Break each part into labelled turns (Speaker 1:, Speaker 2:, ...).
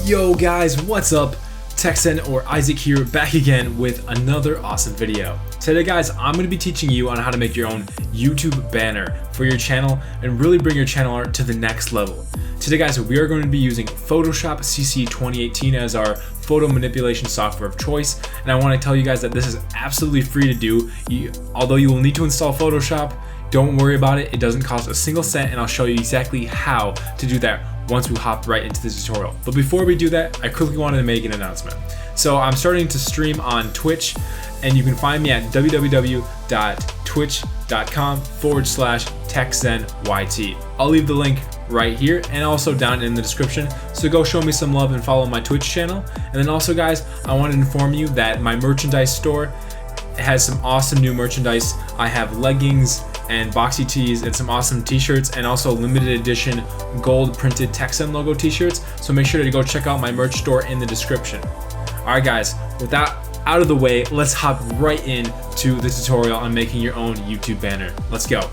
Speaker 1: Yo guys, what's up? Texan or Isaac here, back again with another awesome video. Today guys, I'm going to be teaching you on how to make your own YouTube banner for your channel and really bring your channel art to the next level. Today guys, we are going to be using Photoshop CC 2018 as our photo manipulation software of choice, and I want to tell you guys that this is absolutely free to do. Although you will need to install Photoshop, don't worry about it. It doesn't cost a single cent, and I'll show you exactly how to do that once we hop right into the tutorial. But before we do that, I quickly wanted to make an announcement. So I'm starting to stream on Twitch, and you can find me at www.twitch.com/TechZenYT. I'll leave the link right here and also down in the description, so go show me some love and follow my Twitch channel. And then also guys, I want to inform you that my merchandise store has some awesome new merchandise. I have leggings and boxy tees and some awesome t-shirts, and also limited edition gold printed Texan logo t-shirts, so make sure to go check out my merch store in the description. Alright guys, with that out of the way, let's hop right into the tutorial on making your own YouTube banner. Let's go.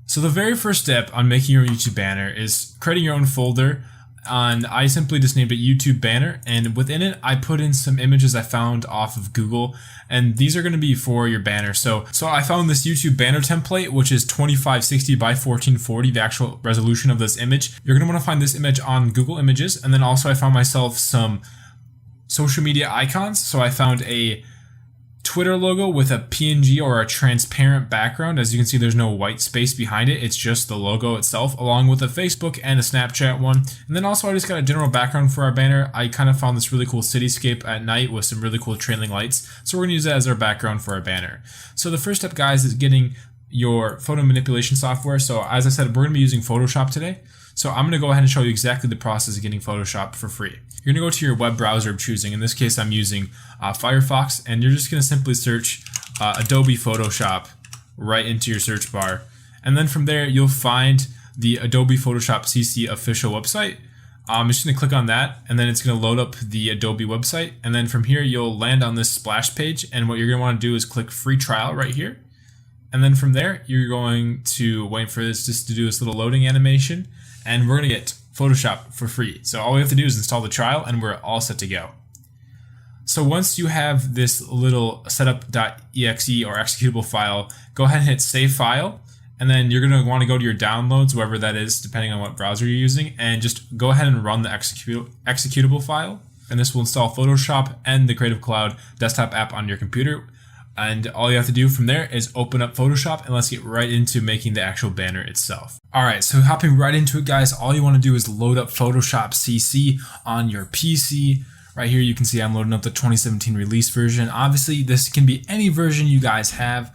Speaker 1: So the very first step on making your YouTube banner is creating your own folder. And I simply just named it YouTube banner, and within it I put in some images I found off of Google, and these are going to be for your banner. So I found this YouTube banner template, which is 2560 by 1440, the actual resolution of this image. You're going to want to find this image on Google Images, and then also I found myself some social media icons. So I found a Twitter logo with a PNG or a transparent background. As you can see, there's no white space behind it. It's just the logo itself, along with a Facebook and a Snapchat one. And then also I just got a general background for our banner. I kind of found this really cool cityscape at night with some really cool trailing lights. So we're going to use that as our background for our banner. So the first step guys is getting your photo manipulation software. So as I said, we're going to be using Photoshop today. So I'm going to go ahead and show you exactly the process of getting Photoshop for free. You're going to go to your web browser of choosing. In this case, I'm using Firefox, and you're just going to simply search Adobe Photoshop right into your search bar. And then from there, you'll find the Adobe Photoshop CC official website. I'm just going to click on that, and then it's going to load up the Adobe website. And then from here, you'll land on this splash page, and what you're going to want to do is click free trial right here. And then from there, you're going to wait for this just to do this little loading animation, and we're going to get Photoshop for free. So all we have to do is install the trial, and we're all set to go. So once you have this little setup.exe or executable file, go ahead and hit save file, and then you're going to want to go to your downloads, wherever that is, depending on what browser you're using, and just go ahead and run the executable file. And this will install Photoshop and the Creative Cloud desktop app on your computer. And all you have to do from there is open up Photoshop, and let's get right into making the actual banner itself. Alright, so hopping right into it guys, all you want to do is load up Photoshop CC on your PC. Right here you can see I'm loading up the 2017 release version. Obviously this can be any version you guys have.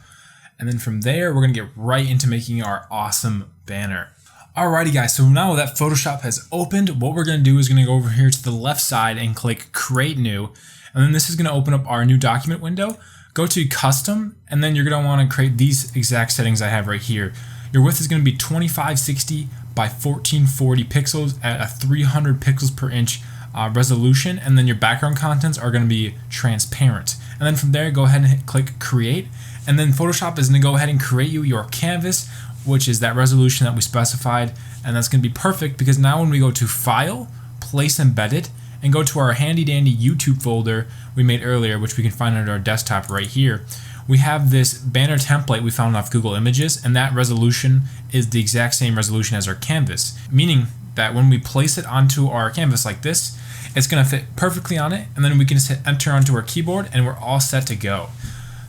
Speaker 1: And then from there we're going to get right into making our awesome banner. Alrighty guys, so now that Photoshop has opened, what we're going to do is going to go over here to the left side and click Create New. And then this is going to open up our new document window. Go to Custom, and then you're going to want to create these exact settings I have right here. Your width is going to be 2560 by 1440 pixels at a 300 pixels per inch resolution, and then your background contents are going to be transparent. And then from there, go ahead and click Create, and then Photoshop is going to go ahead and create you your canvas, which is that resolution that we specified, and that's going to be perfect because now when we go to File, Place Embedded, and go to our handy dandy YouTube folder we made earlier, which we can find on our desktop right here, we have this banner template we found off Google Images, and that resolution is the exact same resolution as our canvas, meaning that when we place it onto our canvas like this, it's going to fit perfectly on it, and then we can just hit enter onto our keyboard and we're all set to go.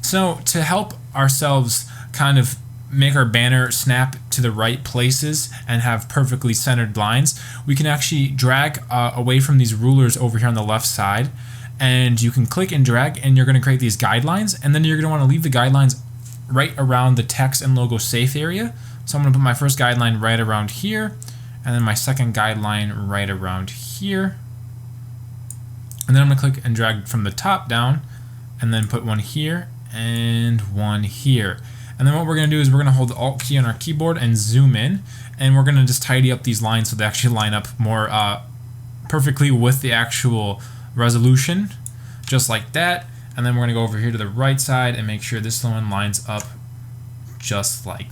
Speaker 1: So to help ourselves kind of make our banner snap to the right places and have perfectly centered lines, we can actually drag away from these rulers over here on the left side, and you can click and drag, and you're going to create these guidelines, and then you're going to want to leave the guidelines right around the text and logo safe area. So I'm going to put my first guideline right around here, and then my second guideline right around here, and then I'm going to click and drag from the top down, and then put one here and one here. And then what we're going to do is we're going to hold the Alt key on our keyboard and zoom in, and we're going to just tidy up these lines so they actually line up more perfectly with the actual resolution, just like that. And then we're going to go over here to the right side and make sure this one lines up just like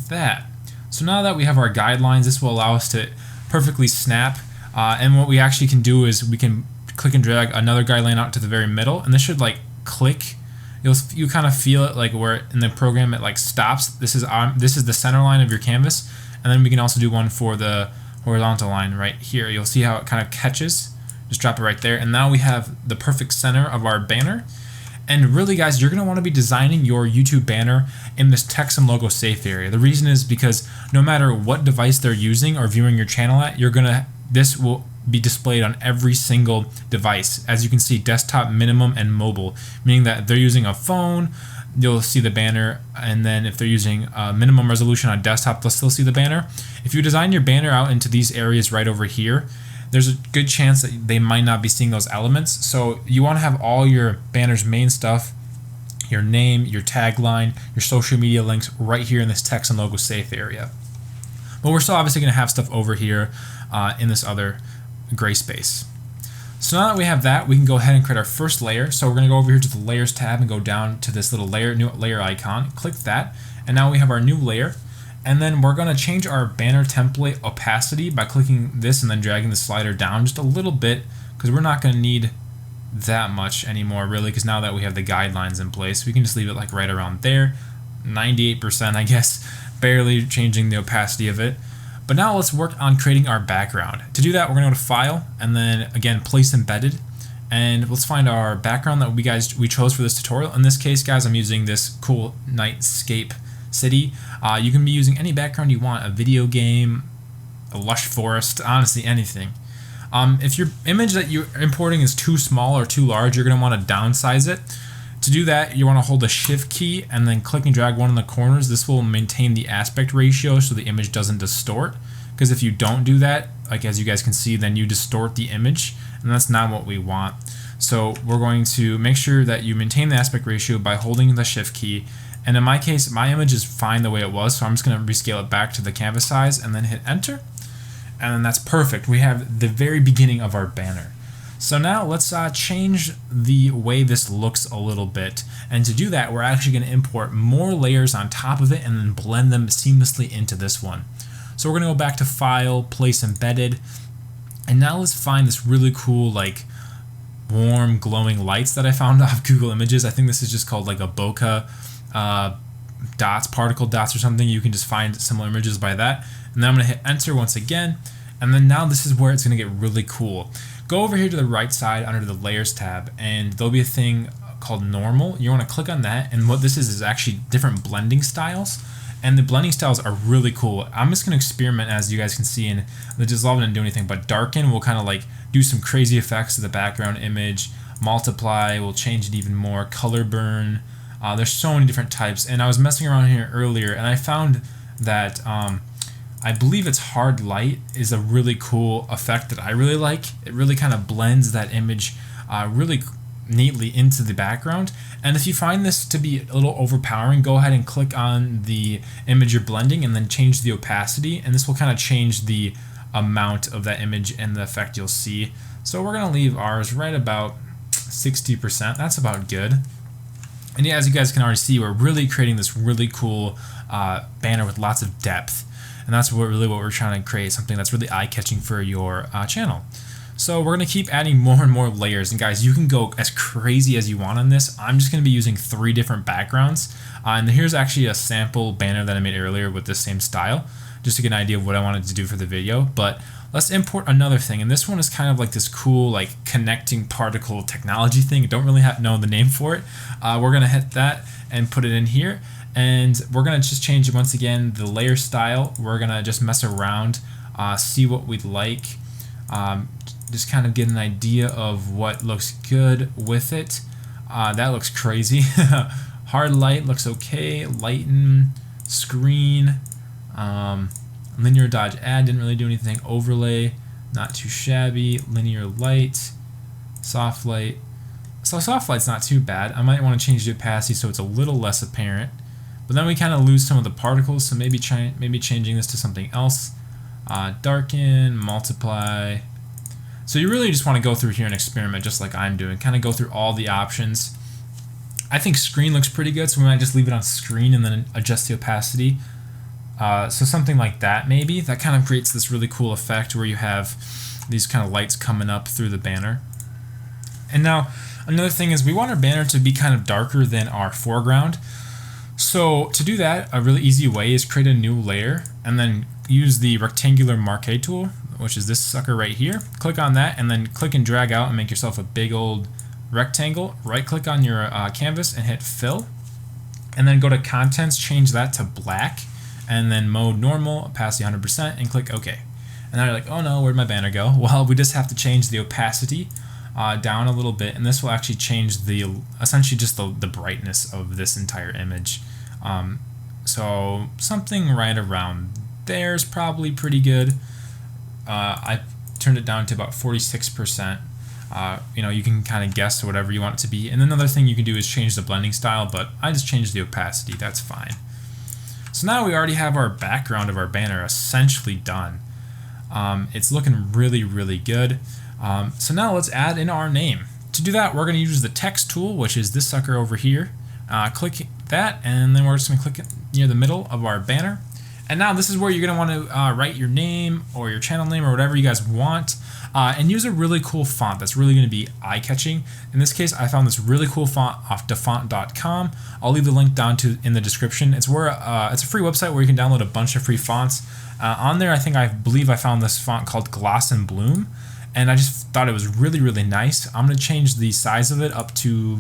Speaker 1: that. So now that we have our guidelines, this will allow us to perfectly snap And what we actually can do is we can click and drag another guideline out to the very middle, and this should like click. You kind of feel it like where in the program it like stops. This is the center line of your canvas, and then we can also do one for the horizontal line right here. You'll see how it kind of catches. Just drop it right there, and now we have the perfect center of our banner. And really, guys, you're going to want to be designing your YouTube banner in this text and logo safe area. The reason is because no matter what device they're using or viewing your channel at, this will be displayed on every single device. As you can see, desktop, minimum, and mobile, meaning that if they're using a phone, you'll see the banner, and then if they're using minimum resolution on desktop, they'll still see the banner. If you design your banner out into these areas right over here, there's a good chance that they might not be seeing those elements. So you want to have all your banner's main stuff, your name, your tagline, your social media links right here in this text and logo safe area. But we're still obviously going to have stuff over here in this other gray space. So now that we have that, we can go ahead and create our first layer. So we're going to go over here to the layers tab and go down to this little new layer icon, click that, and now we have our new layer. And then we're going to change our banner template opacity by clicking this and then dragging the slider down just a little bit, because we're not going to need that much anymore really, because now that we have the guidelines in place, we can just leave it like right around there, 98% I guess, barely changing the opacity of it. But now let's work on creating our background. To do that, we're going to go to File and then again Place Embedded, and let's find our background that we chose for this tutorial. In this case, guys, I'm using this cool nightscape city. You can be using any background you want, a video game, a lush forest, honestly anything. If your image that you're importing is too small or too large, you're going to want to downsize it. To do that, you want to hold the Shift key and then click and drag one in the corners. This will maintain the aspect ratio so the image doesn't distort, because if you don't do that, like as you guys can see, then you distort the image, and that's not what we want. So we're going to make sure that you maintain the aspect ratio by holding the Shift key. And in my case, my image is fine the way it was, so I'm just going to rescale it back to the canvas size and then hit enter. And then that's perfect. We have the very beginning of our banner. So now let's change the way this looks a little bit. And to do that, we're actually going to import more layers on top of it and then blend them seamlessly into this one. So we're going to go back to File, Place Embedded. And now let's find this really cool like warm glowing lights that I found off Google Images. I think this is just called like a bokeh dots, particle dots or something. You can just find similar images by that. And then I'm going to hit enter once again. And then now this is where it's going to get really cool. Go over here to the right side under the layers tab, and there'll be a thing called normal. You want to click on that, and what this is actually different blending styles. And the blending styles are really cool. I'm just going to experiment, as you guys can see, and the dissolve didn't do anything, but darken will kind of like do some crazy effects to the background image. Multiply will change it even more. Color burn. There's so many different types, and I was messing around here earlier, and I found that I believe it's hard light is a really cool effect that I really like. It really kind of blends that image really neatly into the background. And if you find this to be a little overpowering, go ahead and click on the image you're blending and then change the opacity, and this will kind of change the amount of that image and the effect you'll see. So we're going to leave ours right about 60%. That's about good. And yeah, as you guys can already see, we're really creating this really cool banner with lots of depth. And that's really what we're trying to create, something that's really eye-catching for your channel. So we're going to keep adding more and more layers. And guys, you can go as crazy as you want on this. I'm just going to be using 3 different backgrounds. And here's actually a sample banner that I made earlier with this same style, just to get an idea of what I wanted to do for the video. But let's import another thing. And this one is kind of like this cool like connecting particle technology thing. I don't really know the name for it. We're going to hit that and put it in here. And we're going to just change it once again, the layer style. We're going to just mess around, see what we'd like, just kind of get an idea of what looks good with it. That looks crazy. Hard light looks okay. Lighten, screen, linear dodge add, didn't really do anything. Overlay, not too shabby. Linear light, soft light. So soft light's not too bad. I might want to change the opacity so it's a little less apparent. But then we kind of lose some of the particles, so maybe changing this to something else. Darken, multiply. So you really just want to go through here and experiment just like I'm doing. Kind of go through all the options. I think screen looks pretty good, so we might just leave it on screen and then adjust the opacity. So something like that maybe. That kind of creates this really cool effect where you have these kind of lights coming up through the banner. And now another thing is we want our banner to be kind of darker than our foreground. So to do that, a really easy way is create a new layer and then use the rectangular marquee tool, which is this sucker right here. Click on that and then click and drag out and make yourself a big old rectangle. Right click on your canvas and hit fill. And then go to contents, change that to black, and then mode normal, opacity 100%, and click OK. And now you're like, oh no, where'd my banner go? Well, we just have to change the opacity down a little bit, and this will actually change the essentially just the brightness of this entire image. So something right around there is probably pretty good. I turned it down to about 46%. You know, you can kind of guess whatever you want it to be. And another thing you can do is change the blending style, but I just changed the opacity, that's fine. So now we already have our background of our banner essentially done. It's looking really, really good. So now let's add in our name. To do that, we're going to use the text tool, which is this sucker over here. Click that, and then we're just going to click it near the middle of our banner. And now this is where you're going to want to write your name or your channel name or whatever you guys want. And use a really cool font that's really going to be eye-catching. In this case, I found this really cool font off defont.com. I'll leave the link down in the description. It's where it's a free website where you can download a bunch of free fonts. On there, I believe I found this font called Gloss and Bloom, and I just thought it was really, really nice. I'm going to change the size of it up to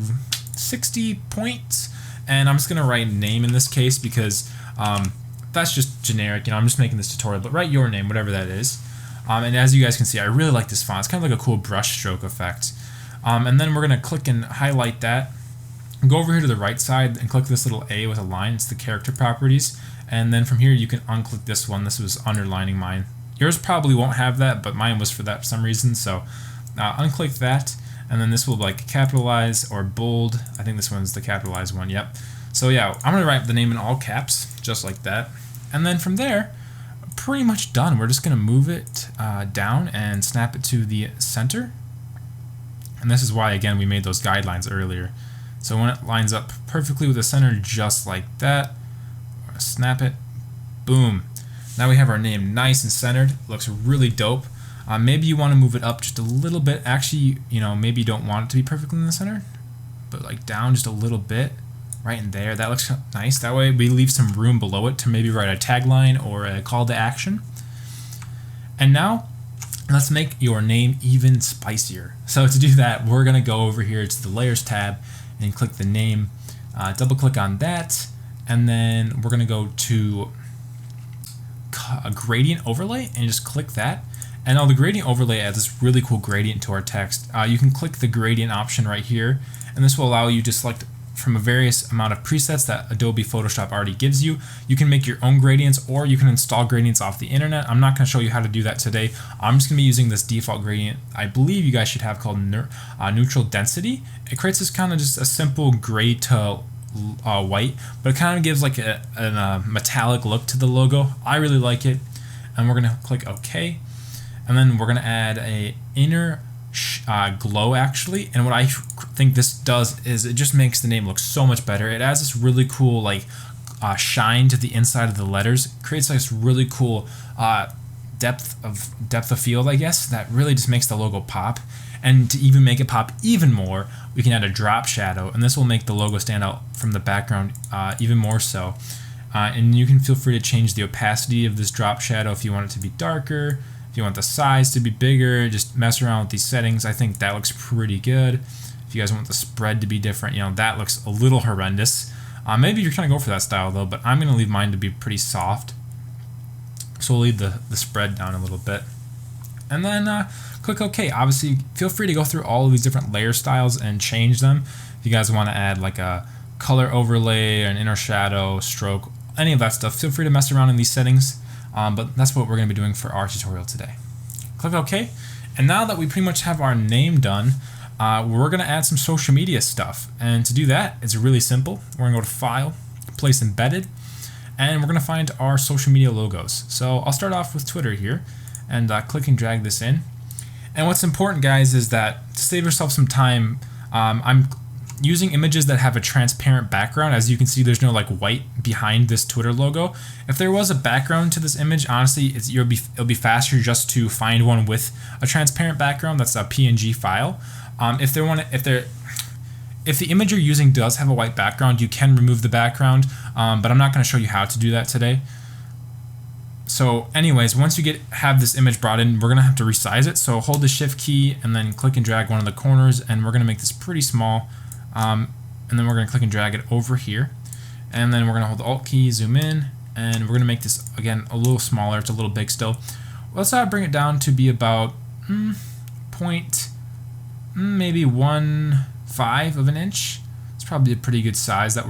Speaker 1: 60 points, and I'm just going to write name in this case because that's just generic. You know, I'm just making this tutorial, but write your name, whatever that is. And as you guys can see, I really like this font. It's kind of like a cool brush stroke effect. And then we're going to click and highlight that. Go over here to the right side and click this little A with a line. It's the character properties. And then from here, you can unclick this one. This was underlining mine. Yours probably won't have that, but mine was for that for some reason. So unclick that. And then this will like capitalize or bold. I think this one's the capitalized one. Yep. So yeah, I'm going to write the name in all caps, just like that. And then from there, pretty much done. We're just going to move it down and snap it to the center. And this is why, again, we made those guidelines earlier. So when it lines up perfectly with the center, just like that, snap it, boom. Now we have our name nice and centered. Looks really dope. Maybe you want to move it up just a little bit. Actually, you know, maybe you don't want it to be perfectly in the center, but like down just a little bit. Right in there, that looks nice. That way we leave some room below it to maybe write a tagline or a call to action. And now let's make your name even spicier. So to do that, we're gonna go over here to the layers tab and click the name, double click on that, and then we're gonna go to a gradient overlay and just click that. And now the gradient overlay adds this really cool gradient to our text. You can click the gradient option right here, and this will allow you to select from a various amount of presets that Adobe Photoshop already gives you. You can make your own gradients, or you can install gradients off the internet. I'm not going to show you how to do that today. I'm just going to be using this default gradient I believe you guys should have called neutral density. It creates this kind of just a simple gray to white, but it kind of gives like a metallic look to the logo. I really like it, and we're going to click OK, and then we're going to add a inner glow actually, and what I think this does is it just makes the name look so much better. It adds this really cool like shine to the inside of the letters. It creates like this really cool depth of field, I guess, that really just makes the logo pop. And to even make it pop even more, we can add a drop shadow, and this will make the logo stand out from the background even more so. And you can feel free to change the opacity of this drop shadow if you want it to be darker. If you want the size to be bigger, just mess around with these settings. I think that looks pretty good. If you guys want the spread to be different, you know, that looks a little horrendous. Maybe you're trying to go for that style though, but I'm going to leave mine to be pretty soft. So we'll leave the spread down a little bit. And then click OK. Obviously, feel free to go through all of these different layer styles and change them. If you guys want to add like a color overlay, an inner shadow, stroke, any of that stuff, feel free to mess around in these settings. But that's what we're going to be doing for our tutorial today. Click OK, and now that we pretty much have our name done, we're going to add some social media stuff. And to do that, it's really simple. We're going to go to File, Place Embedded, and we're going to find our social media logos. So I'll start off with Twitter here, and click and drag this in. And what's important, guys, is that to save yourself some time, I'm using images that have a transparent background. As you can see, there's no like white behind this Twitter logo. If there was a background to this image, honestly, it'll be faster just to find one with a transparent background. That's a PNG file. If the image you're using does have a white background, you can remove the background, but I'm not going to show you how to do that today. So anyways, once you have this image brought in, we're going to have to resize it. So hold the shift key and then click and drag one of the corners, and we're going to make this pretty small. And then we're going to click and drag it over here. And then we're going to hold the Alt key, zoom in, and we're going to make this, again, a little smaller. It's a little big still. Let's bring it down to be about maybe 1/5 of an inch. It's probably a pretty good size that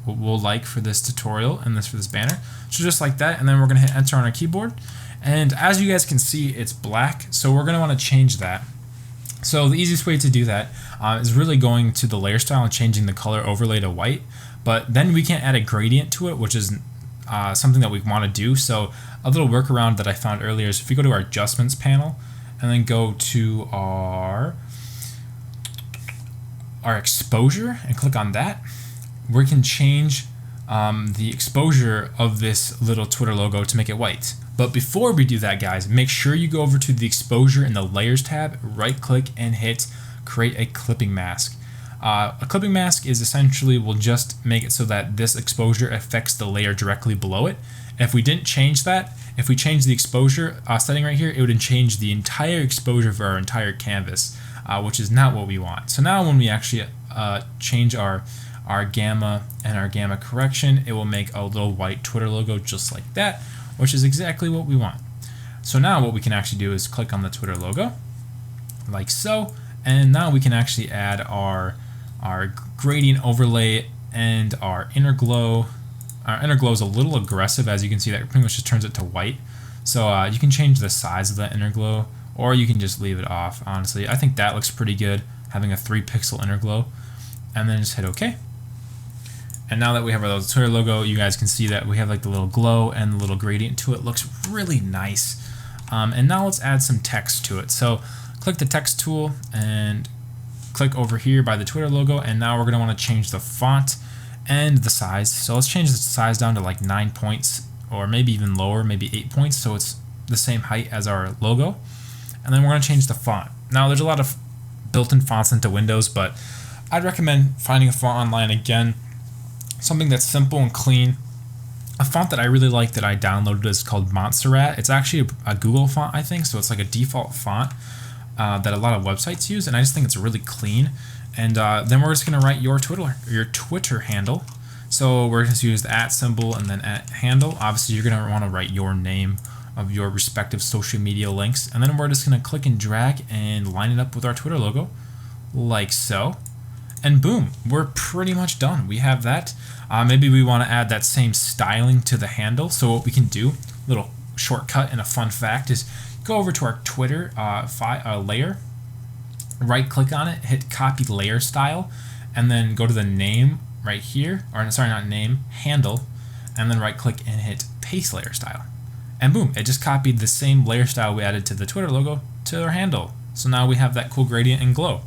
Speaker 1: we'll like for this tutorial and for this banner. So just like that, and then we're gonna hit enter on our keyboard. And as you guys can see, it's black, so we're gonna want to change that. So the easiest way to do that is really going to the layer style and changing the color overlay to white. But then we can't add a gradient to it, which is something that we want to do. So a little workaround that I found earlier is if we go to our adjustments panel and then go to our exposure and click on that, we can change the exposure of this little Twitter logo to make it white. But before we do that, guys, make sure you go over to the exposure in the layers tab, right click and hit create a clipping mask. A clipping mask is essentially, will just make it so that this exposure affects the layer directly below it. If we didn't change that, if we change the exposure setting right here, it would change the entire exposure for our entire canvas, which is not what we want. So now when we actually change our gamma and our gamma correction, it will make a little white Twitter logo just like that, which is exactly what we want. So now what we can actually do is click on the Twitter logo, like so, and now we can actually add our gradient overlay and our inner glow. Our inner glow is a little aggressive, as you can see. That pretty much just turns it to white. So you can change the size of that inner glow, or you can just leave it off. Honestly, I think that looks pretty good, having a 3-pixel inner glow. And then just hit OK. And now that we have our little Twitter logo, you guys can see that we have like the little glow and the little gradient to it. Looks really nice. And now let's add some text to it. So click the text tool and click over here by the Twitter logo, and now we're going to want to change the font and the size. So let's change the size down to like 9 points, or maybe even lower, maybe 8 points, so it's the same height as our logo. And then we're going to change the font. Now there's a lot of built-in fonts into Windows, but I'd recommend finding a font online, again, something that's simple and clean. A font that I really like that I downloaded is called Montserrat. It's actually a Google font, I think, so it's like a default font that a lot of websites use, and I just think it's really clean. And then we're just going to write your Twitter handle. So we're going to use the @ symbol and then @handle. Obviously, you're going to want to write your name of your respective social media links, and then we're just going to click and drag and line it up with our Twitter logo, like so. And boom, we're pretty much done. We have that. Maybe we want to add that same styling to the handle. So what we can do, little shortcut and a fun fact, is go over to our Twitter layer, right click on it, hit copy layer style, and then go to the name right here, or sorry, not name, handle, and then right click and hit paste layer style. And boom, it just copied the same layer style we added to the Twitter logo to our handle. So now we have that cool gradient and glow.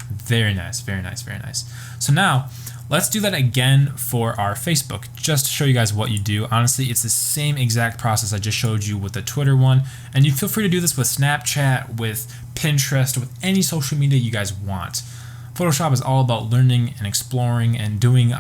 Speaker 1: Very nice, very nice, very nice. So now let's do that again for our Facebook, just to show you guys what you do. Honestly, it's the same exact process I just showed you with the Twitter one, and you feel free to do this with Snapchat, with Pinterest, with any social media you guys want. Photoshop is all about learning and exploring and doing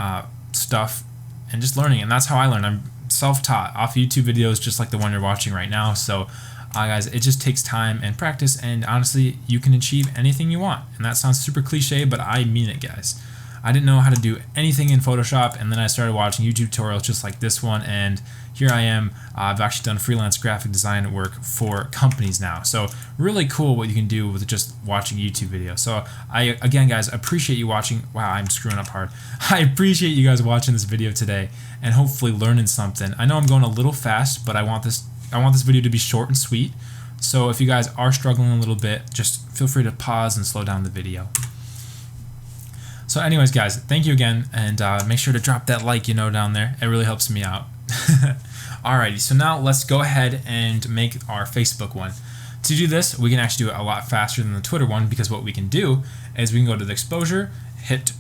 Speaker 1: stuff and just learning, and that's how I learn. I'm self-taught off YouTube videos just like the one you're watching right now. So guys, it just takes time and practice, and honestly, you can achieve anything you want. And that sounds super cliche, but I mean it, guys. I didn't know how to do anything in Photoshop, and then I started watching YouTube tutorials just like this one, and here I am. I've actually done freelance graphic design work for companies now. So really cool what you can do with just watching YouTube videos. So again, guys, appreciate you watching. Wow, I'm screwing up hard. I appreciate you guys watching this video today and hopefully learning something. I know I'm going a little fast, but I want this video to be short and sweet. So if you guys are struggling a little bit, just feel free to pause and slow down the video. So anyways, guys, thank you again, and make sure to drop that like, down there. It really helps me out. Alrighty, so now let's go ahead and make our Facebook one. To do this, we can actually do it a lot faster than the Twitter one, because what we can do is we can go to the exposure, hit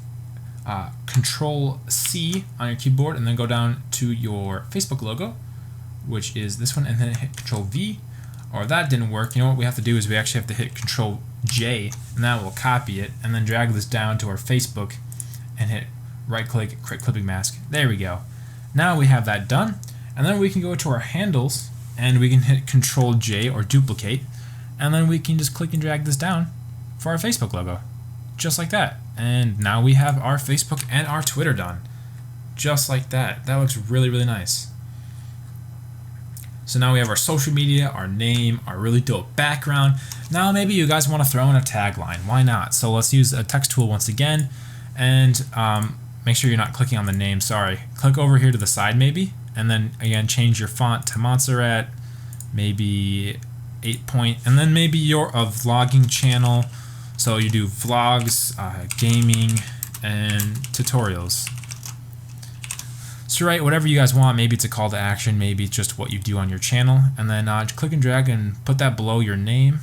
Speaker 1: Control C on your keyboard and then go down to your Facebook logo, which is this one, and then hit Control V. Or that didn't work. You know what we have to do is we actually have to hit Control J, and that will copy it, and then drag this down to our Facebook and hit right click, create clipping mask. There we go. Now we have that done, and then we can go to our handles and we can hit Control J or duplicate, and then we can just click and drag this down for our Facebook logo. Just like that. And now we have our Facebook and our Twitter done. Just like that. That looks really, really nice. So now we have our social media, our name, our really dope background. Now maybe you guys want to throw in a tagline. Why not? So let's use a text tool once again, and make sure you're not clicking on the name. Sorry. Click over here to the side maybe, and then again change your font to Montserrat, maybe 8 point, and then maybe you're a vlogging channel. So you do vlogs, gaming, and tutorials. So write whatever you guys want. Maybe it's a call to action, maybe it's just what you do on your channel, and then click and drag and put that below your name,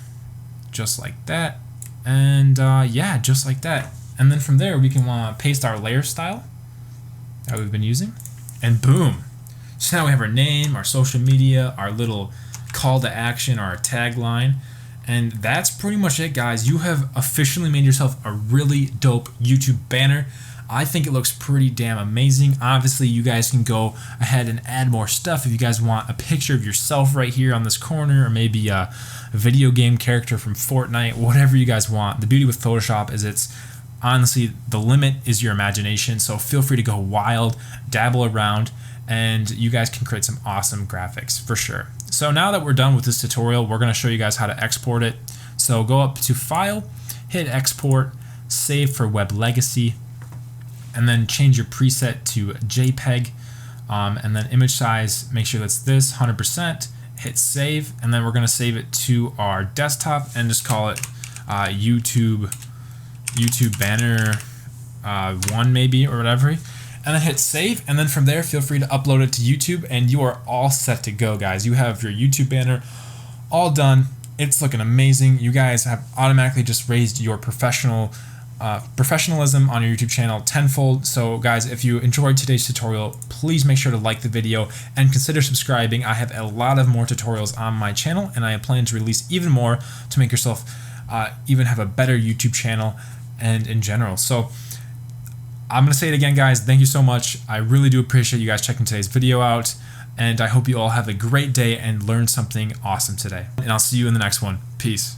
Speaker 1: just like that. And yeah, just like that. And then from there we can paste our layer style that we've been using, and boom. So now we have our name, our social media, our little call to action, our tagline, and that's pretty much it, guys. You have officially made yourself a really dope YouTube banner. I think it looks pretty damn amazing. Obviously, you guys can go ahead and add more stuff if you guys want a picture of yourself right here on this corner, or maybe a video game character from Fortnite, whatever you guys want. The beauty with Photoshop is it's honestly, the limit is your imagination, so feel free to go wild, dabble around, and you guys can create some awesome graphics for sure. So now that we're done with this tutorial, we're going to show you guys how to export it. So go up to File, hit Export, Save for Web Legacy, and then change your preset to JPEG, and then image size, make sure that's this, 100%, hit Save, and then we're going to save it to our desktop and just call it YouTube banner 1 maybe, or whatever, and then hit Save, and then from there feel free to upload it to YouTube, and you are all set to go, guys. You have your YouTube banner all done. It's looking amazing. You guys have automatically just raised your professionalism on your YouTube channel tenfold. So guys, if you enjoyed today's tutorial, please make sure to like the video and consider subscribing. I have a lot of more tutorials on my channel, and I plan to release even more to make yourself even have a better YouTube channel and in general. So I'm going to say it again, guys. Thank you so much. I really do appreciate you guys checking today's video out, and I hope you all have a great day and learn something awesome today. And I'll see you in the next one. Peace.